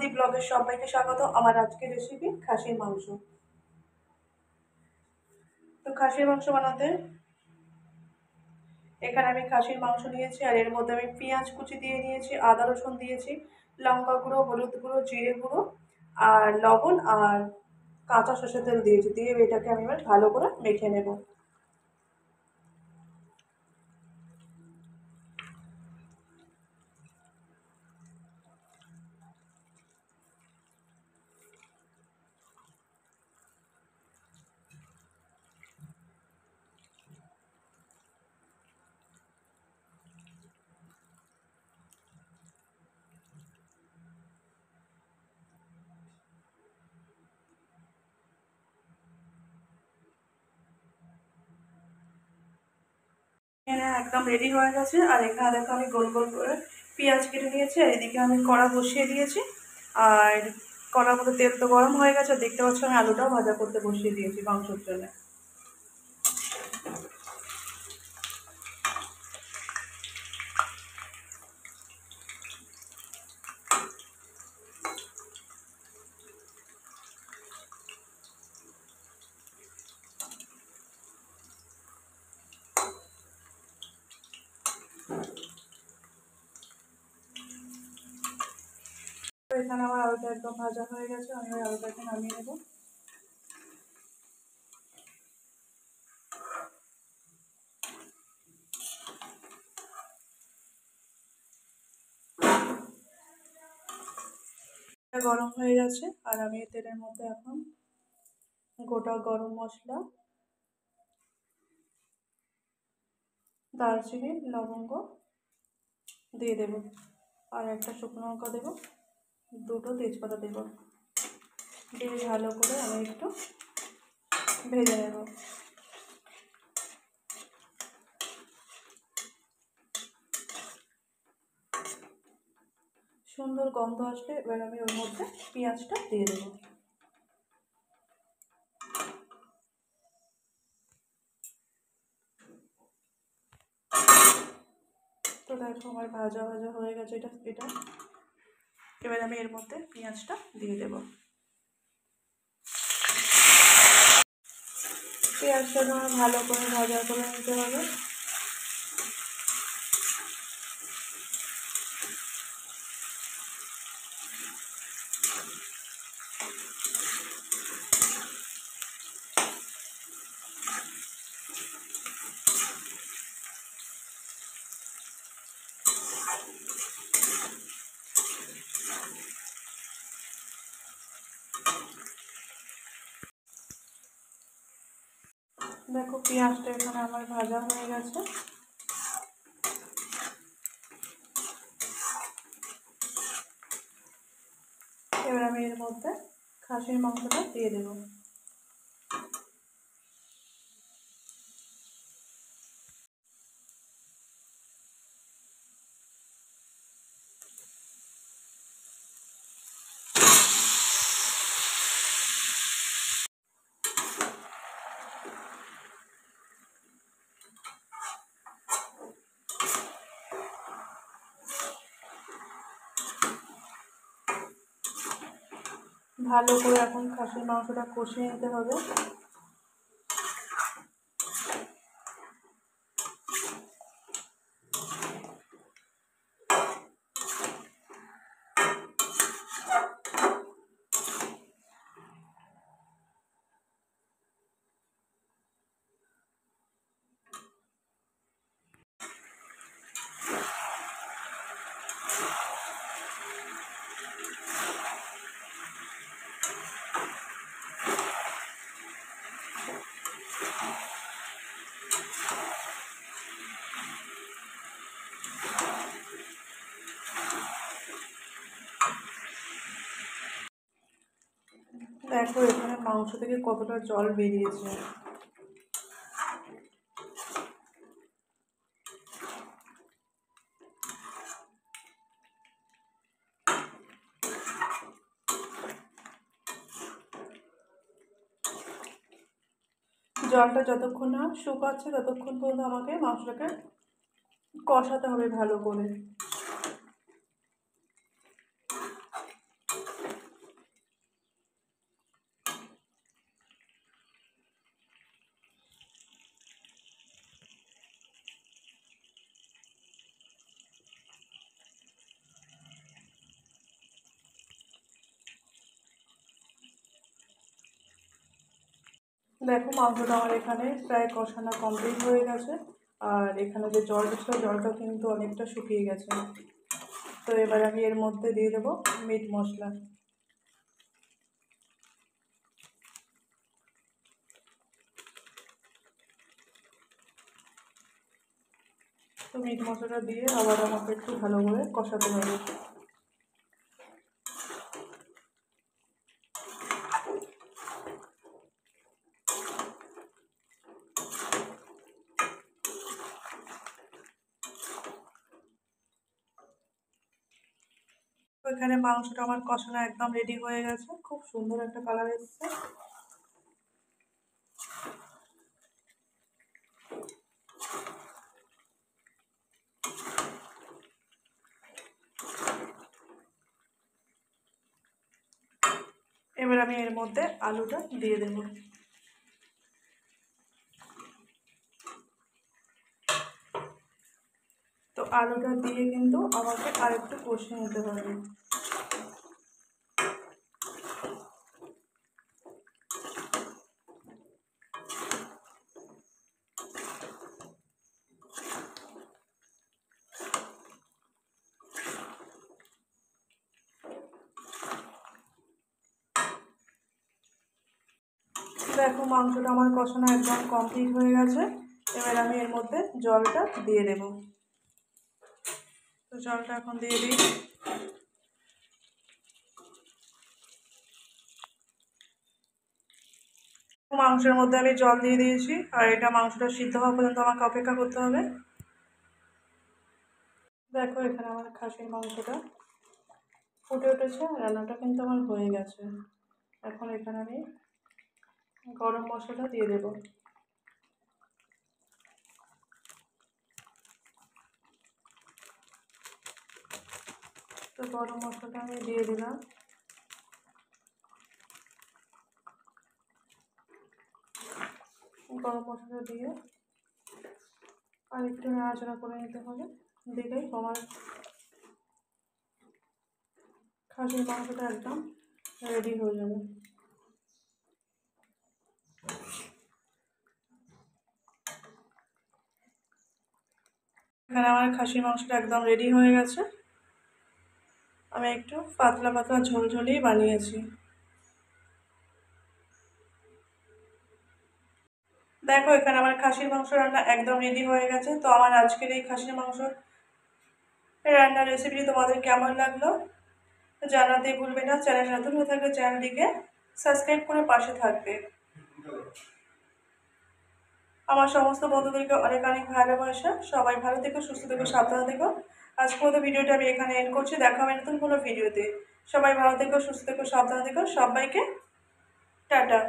দি ব্লগে সবাইকে স্বাগত। আমার আজকের রেসিপি খাসির মাংস। তো খাসির মাংস বানাতে এখানে আমি খাসির মাংস নিয়েছি, আর এর মধ্যে আমি পেঁয়াজ কুচি দিয়ে নিয়েছি, আদা রসুন দিয়েছি, লঙ্কা গুঁড়ো, হলুদ গুঁড়ো, জিরে গুঁড়ো আর লবণ আর কাঁচা সর্ষের তেল দিয়েছি। দিয়ে এটাকে আমি এবার ভালো করে মেখে নেব। এখানে একদম রেডি হয়ে গেছে। আর এখানে দেখো আমি গোল গোল করে পেঁয়াজ কেটে নিয়েছি, আর এদিকে আমি কড়া বসিয়ে দিয়েছি। আর কড়ার মধ্যে তেল তো গরম হয়ে গেছে, দেখতে পাচ্ছ আমি আলুটাও ভাজা করতে বসিয়ে দিয়েছি মাংসের জন্য। এখানে আমার আলুটা একদম ভাজা হয়ে গেছে, আমি ওই আলুটাকে নামিয়ে নেব। গরম হয়ে গেছে, আর আমি এই তেলের মধ্যে এখন গোটা গরম মশলা, দারচিনি, লবঙ্গ দিয়ে দেব, আর একটা শুকনো লঙ্কা দেবো, দুটো তেজপাতা দেব। দিয়ে ভালো করে আমি একটু ভেজে নেব। সুন্দর গন্ধ আসলে এবার আমি ওর মধ্যে পেঁয়াজটা দিয়ে দেবো। তো দেখো আমার ভাজা ভাজা হয়ে গেছে এটা। এবার আমি এর মধ্যে পেঁয়াজটা দিয়ে দেব। পেঁয়াজটা তোমার ভালো করে ভাজা করে নিতে হবে। দেখো পেঁয়াজটা এখানে আমার ভাজা হয়ে গেছে। এবার আমি এর মধ্যে খাসির মাংসটা দিয়ে দেবো। ভালো করে এখন খাসির মাংসটা কষিয়ে নিতে হবে। দেখো এখানে মাংস থেকে কতটা জল বেরিয়েছে। জলটা যতক্ষণ না শুকাচ্ছে ততক্ষণ পর্যন্ত আমাকে মাংসটাকে কষাতে হবে ভালো করে। দেখো মাংসটা আমার এখানে প্রায় কষানো কমপ্লিট হয়ে গেছে, আর এখানে যে জলটা ছিল জলটা কিন্তু অনেকটা শুকিয়ে গেছে। তো এবার আমি এর মধ্যে দিয়ে দেবো মিট মশলা। তো মিট মশলাটা দিয়ে আবার আমাকে একটু ভালো করে কষাতে হবে। এখানে মাংসটা আমার কষানো একদম রেডি হয়ে গেছে, খুব সুন্দর একটা কালার এসেছে। এবার আমি এর মধ্যে আলুটা দিয়ে দেব। তো আলুটা দিয়ে কিন্তু আমাকে আরেকটু কষিয়ে নিতে হবে। দেখো মাংসটা আমার কষানো একদম কমপ্লিট হয়ে গেছে। এবার আমি এর মধ্যে জলটা দিয়ে দেব। তো জলটা এখন দিয়ে দিই। মাংসের মধ্যে আমি জল দিয়ে দিয়েছি, আর এটা মাংসটা সিদ্ধ হওয়া পর্যন্ত আমাকে অপেক্ষা করতে হবে। দেখো এখানে আমার খাসির মাংসটা ফুটে উঠেছে, রান্নাটা কিন্তু আমার হয়ে গেছে। এখন এখানে আমি গরম মশলা দিয়ে দেব। তো গরম মশলাটা আমি দিয়ে দিলাম। গরম মশলা দিয়ে আর একটু নাড়াচাড়া করে নিতে হবে, দিলেই তোমার খাসির মাংসটা একদম রেডি হয়ে যাবে। এখানে আমার খাসির মাংসটা একদম রেডি হয়ে গেছে। আমি একটু পাতলা পাতলা ঝোলঝোলই বানিয়েছি। দেখো এখানে আমার খাসির মাংস রান্না একদম রেডি হয়ে গেছে। তো আমার আজকের এই খাসির মাংস রান্নার রেসিপিটি তোমাদের কেমন লাগলো জানাতে ভুলবে না। চ্যানেল নতুন হয়ে থাকলে চ্যানেলটিকে সাবস্ক্রাইব করে পাশে থাকবে। আমার সমস্ত বন্ধুদেরকে অনেক অনেক ভালোবাসা। সবাই ভালো থেকো, সুস্থ থেকো, সাবধানে থেকো। আজ পর্যন্ত ভিডিওটা আমি এখানে এন্ড করছি। দেখা হবে নতুন কোনো ভিডিওতে। সবাই ভালো থেকো, সুস্থ থেকো, সাবধানে থেকো। সবাইকে টাটা।